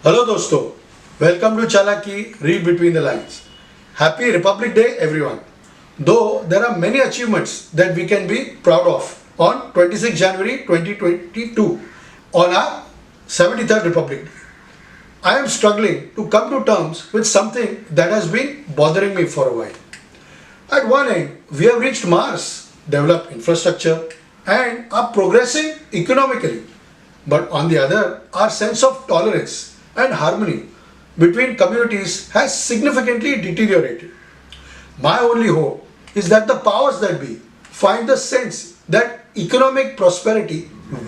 Hello दोस्तों, welcome to चालाकी read between the lines. Happy Republic Day everyone. Though there are many achievements that we can be proud of on 26 January 2022 on our 73rd Republic Day, I am struggling to come to terms with something that has been bothering me for a while. At one end, we have reached Mars, developed infrastructure, and are progressing economically. But on the other, our sense of tolerance and harmony between communities has significantly deteriorated. My only hope is that the powers that be find the sense that economic prosperity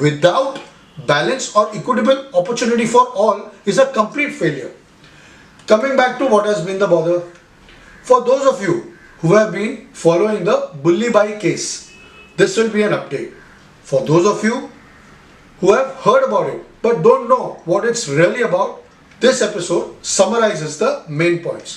without balance or equitable opportunity for all is a complete failure. Coming back to what has been the bother, for those of you who have been following the Bulli Bai case, this will be an update. For those of you who have heard about it but don't know what it's really about, this episode summarizes the main points.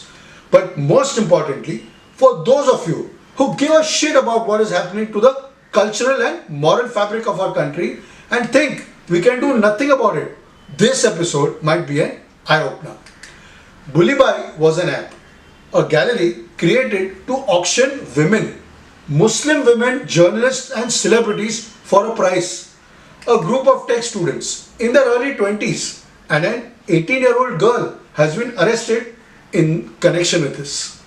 But most importantly, for those of you who give a shit about what is happening to the cultural and moral fabric of our country and think we can do nothing about it, this episode might be an eye-opener. Bulli Bai was an app, a gallery created to auction women, Muslim women, journalists and celebrities for a price. A group of tech students in their early 20s and an 18-year-old girl has been arrested in connection with this.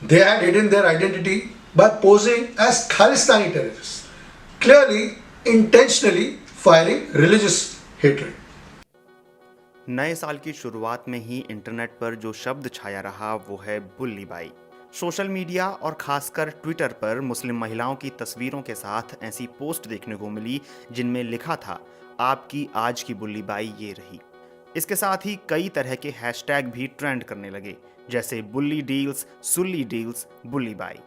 They had hidden their identity by posing as Khalistani terrorists, clearly, intentionally firing religious hatred. नए साल की शुरुआत में ही internet पर जो शब्द छाया रहा वो है बुल्ली बाई. सोशल मीडिया और खासकर ट्विटर पर मुस्लिम महिलाओं की तस्वीरों के साथ ऐसी पोस्ट देखने को मिली जिनमें लिखा था, आपकी आज की बुल्ली बाई ये रही. इसके साथ ही कई तरह के हैशटैग भी ट्रेंड करने लगे, जैसे बुल्ली डील्स, सुल्ली डील्स, बुल्ली बाई.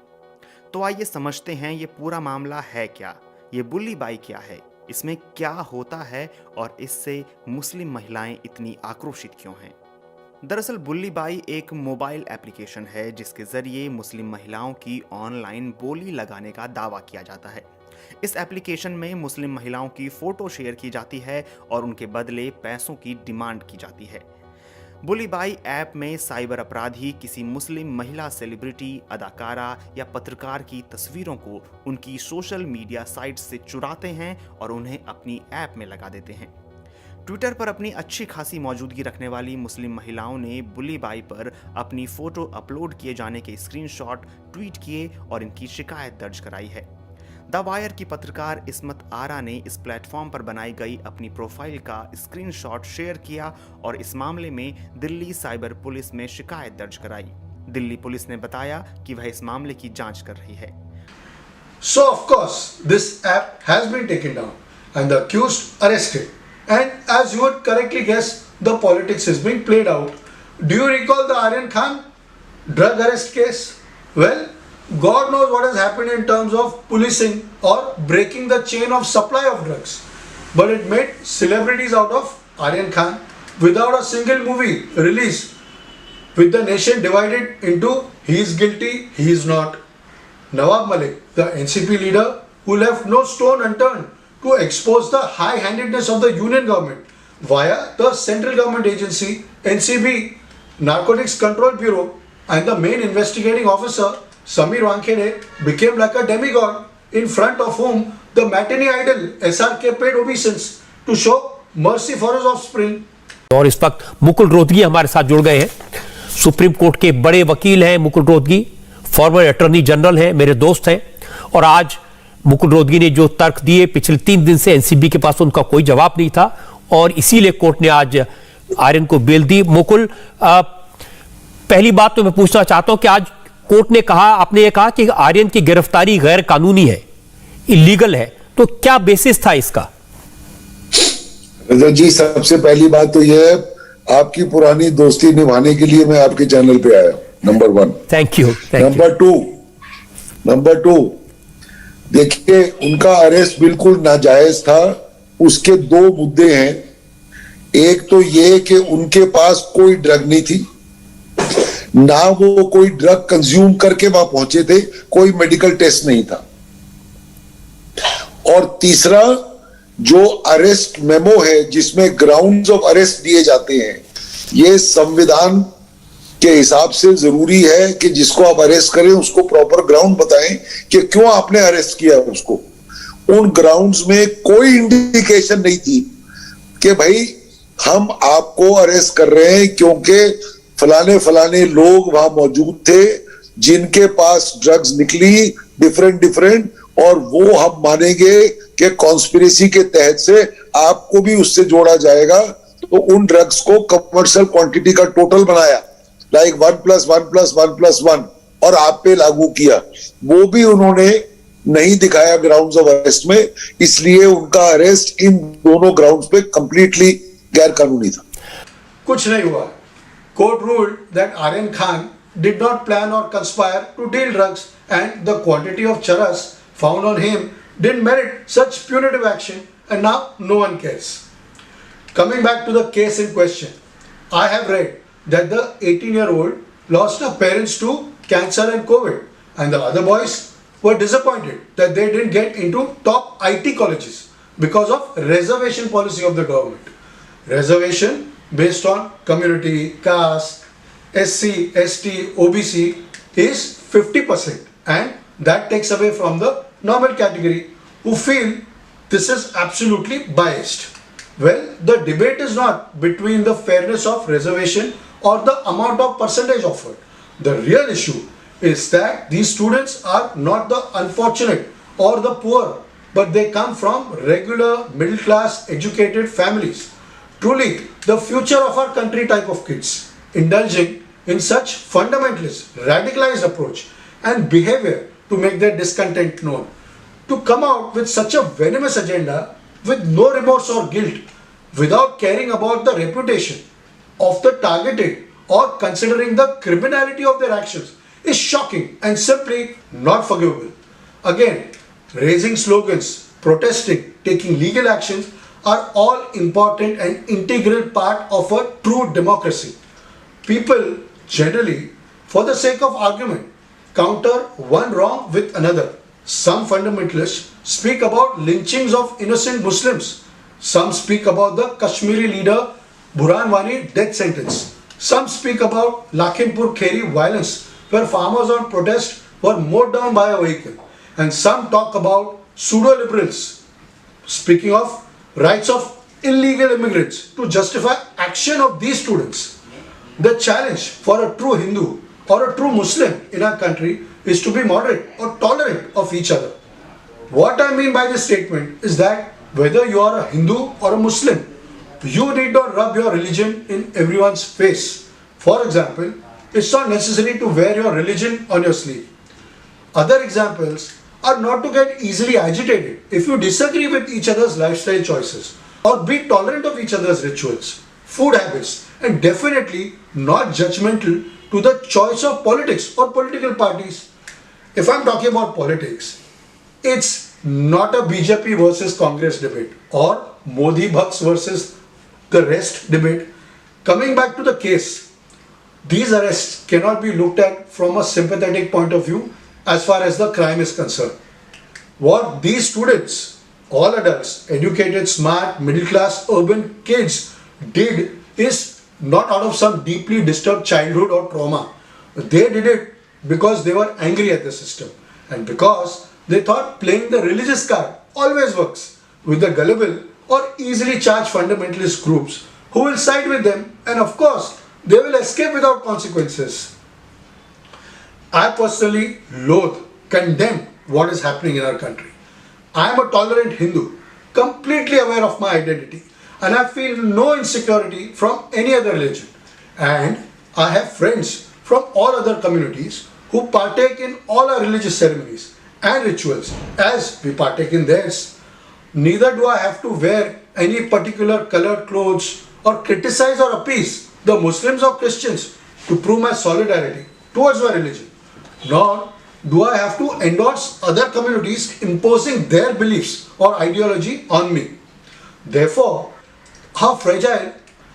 तो आइए समझते हैं ये पूरा मामला है क्या, ये बुल्ली बाई क्या है, इसमें क्या होता है और इससे मुस्लिम महिलाएं इतनी आक्रोशित क्यों हैं. दरअसल बुल्ली बाई एक मोबाइल एप्लीकेशन है जिसके जरिए मुस्लिम महिलाओं की ऑनलाइन बोली लगाने का दावा किया जाता है. इस एप्लीकेशन में मुस्लिम महिलाओं की फोटो शेयर की जाती है और उनके बदले पैसों की डिमांड की जाती है. बुल्ली बाई ऐप में साइबर अपराधी किसी मुस्लिम महिला सेलिब्रिटी, अदाकारा या पत्रकार की तस्वीरों को उनकी सोशल मीडिया साइट से चुराते हैं और उन्हें अपनी ऐप में लगा देते हैं. ट्विटर पर अपनी अच्छी खासी मौजूदगी रखने वाली मुस्लिम महिलाओं ने बुल्ली बाई पर अपनी फोटो अपलोड किए जाने के स्क्रीनशॉट ट्वीट किए और इनकी शिकायत दर्ज कराई है. द वायर की पत्रकार इस्मत आरा ने इस प्लेटफॉर्म पर बनाई गई अपनी प्रोफाइल का स्क्रीनशॉट शेयर किया और इस मामले में दिल्ली साइबर पुलिस में शिकायत दर्ज कराई. दिल्ली पुलिस ने बताया कि वह इस मामले की जांच कर रही है. So of course, this app has been taken down and the accused arrested. And as you would correctly guess, the politics is being played out. Do you recall the Aryan drug arrest case? Well, God knows what has happened in terms of policing or breaking the chain of supply of drugs. But it made celebrities out of Aryan Khan without a single movie released, with the nation divided into he is guilty, he is not. Nawab Malik, the NCP leader who left no stone unturned to expose the high-handedness of the union government via the central government agency, NCB, Narcotics Control Bureau, and the main investigating officer, Samir Wankhede, became like a demigod in front of whom the matinee idol SRK paid obeisance to show mercy for his offspring. और इस वक्त मुकुल रोहतगी हमारे साथ जुड़ गए हैं. Supreme court के बड़े वकील हैं Mukul Rohatgi, farmer attorney general हैं, मेरे दोस्त हैं. और आज मुकुल रोहतगी ने जो तर्क दिए, पिछले 3 दिन से एनसीबी के पास उनका कोई जवाब नहीं था और इसीलिए कोर्ट ने आज आर्यन को बेल दी. मुकुल, पहली बात तो मैं पूछना चाहता हूं कि आज कोर्ट ने कहा, आपने ये कहा कि आर्यन की गिरफ्तारी गैर कानूनी है, इलीगल है, तो क्या बेसिस था इसका? जी, सबसे पहली बात तो यह है, आपकी पुरानी दोस्ती निभाने के लिए मैं आपके चैनल पे आया, नंबर 1. Thank you. नंबर 2, देखिए, उनका अरेस्ट बिल्कुल नाजायज था. उसके 2 मुद्दे हैं. एक तो ये कि उनके पास कोई ड्रग नहीं थी, ना वो कोई ड्रग कंज्यूम करके वहां पहुंचे थे, कोई मेडिकल टेस्ट नहीं था. और तीसरा जो अरेस्ट मेमो है जिसमें ग्राउंड्स ऑफ अरेस्ट दिए जाते हैं, ये संविधान के हिसाब से जरूरी है कि जिसको आप अरेस्ट करें उसको प्रॉपर ग्राउंड बताएं कि क्यों आपने अरेस्ट किया उसको। उन ग्राउंड्स में कोई इंडिकेशन नहीं थी कि भाई हम आपको अरेस्ट कर रहे हैं क्योंकि फलाने फलाने लोग वहां मौजूद थे जिनके पास ड्रग्स निकली डिफरेंट, और वो हम मानेंगे कि कॉन्स्पिरेसी के तहत से आपको भी उससे जोड़ा जाएगा। तो उन ड्रग्स को कमर्शियल क्वांटिटी का टोटल बनाया, लाइक 1+1+1+1, और आप पे लागू किया। वो भी उन्होंने नहीं दिखाया ग्राउंड्स ऑफ अरेस्ट में, इसलिए उनका अरेस्ट इन दोनों ग्राउंड्स पे कंप्लीटली गैर कानूनी था। कुछ नहीं हुआ। Court ruled that Aryan Khan did not plan or conspire to deal drugs, and the quantity of charas found on him didn't merit such punitive action, and now no one cares. Coming back to the case in question, I have read that the 18-year-old lost her parents to cancer and COVID, and the other boys were disappointed that they didn't get into top IT colleges because of reservation policy of the government. Reservation based on community, caste, SC, ST, OBC is 50%, and that takes away from the normal category who feel this is absolutely biased. Well, the debate is not between the fairness of reservation or the amount of percentage offered. The real issue is that these students are not the unfortunate or the poor, but they come from regular middle class educated families. Truly the future of our country type of kids, indulging in such fundamentalist, radicalized approach and behavior to make their discontent known. To come out with such a venomous agenda with no remorse or guilt, without caring about the reputation of the targeted or considering the criminality of their actions, is shocking and simply not forgivable. Again, raising slogans, protesting, taking legal actions are all important and integral part of a true democracy. People generally, for the sake of argument, counter one wrong with another. Some fundamentalists speak about lynchings of innocent Muslims. Some speak about the Kashmiri leader Burhan Wani death sentence. Some speak about Lakhimpur Kheri violence where farmers on protest were mowed down by a vehicle. And some talk about pseudo-liberals speaking of rights of illegal immigrants to justify action of these students. The challenge for a true Hindu or a true Muslim in our country is to be moderate or tolerant of each other. What I mean by this statement is that whether you are a Hindu or a Muslim, you need not rub your religion in everyone's face. For example, it's not necessary to wear your religion on your sleeve. Other examples are not to get easily agitated if you disagree with each other's lifestyle choices, or be tolerant of each other's rituals, food habits, and definitely not judgmental to the choice of politics or political parties. If I'm talking about politics, it's not a BJP versus Congress debate or Modi Bhaks versus the rest debate. Coming back to the case, these arrests cannot be looked at from a sympathetic point of view as far as the crime is concerned. What these students, all adults, educated, smart, middle class, urban kids did is not out of some deeply disturbed childhood or trauma. They did it because they were angry at the system and because they thought playing the religious card always works with the gullible or easily charged fundamentalist groups who will side with them, and of course they will escape without consequences. I personally loathe, condemn what is happening in our country. I am a tolerant Hindu, completely aware of my identity, and I feel no insecurity from any other religion. And I have friends from all other communities who partake in all our religious ceremonies and rituals as we partake in theirs. Neither do I have to wear any particular colored clothes or criticize or appease the Muslims or Christians to prove my solidarity towards my religion. Nor do I have to endorse other communities imposing their beliefs or ideology on me. Therefore, how fragile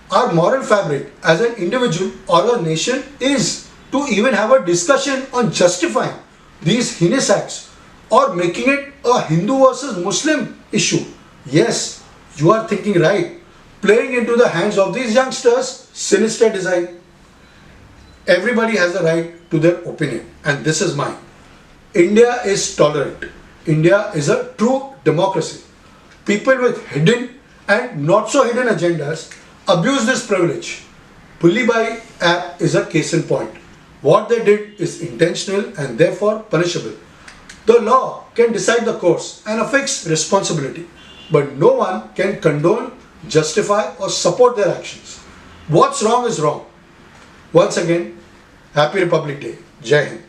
our moral fabric as an individual or a nation is to even have a discussion on justifying these heinous acts or making it a Hindu versus Muslim issue Yes, you are thinking right. Playing into the hands of these youngsters, sinister design. Everybody has a right to their opinion, and this is mine. India is tolerant. India is a true democracy. People with hidden and not so hidden agendas abuse this privilege. Bulli Bai app is a case in point. What they did is intentional and therefore punishable. The law can decide the course and affix responsibility, but no one can condone, justify, or support their actions. What's wrong is wrong. Once again, Happy Republic Day. Jai Hind.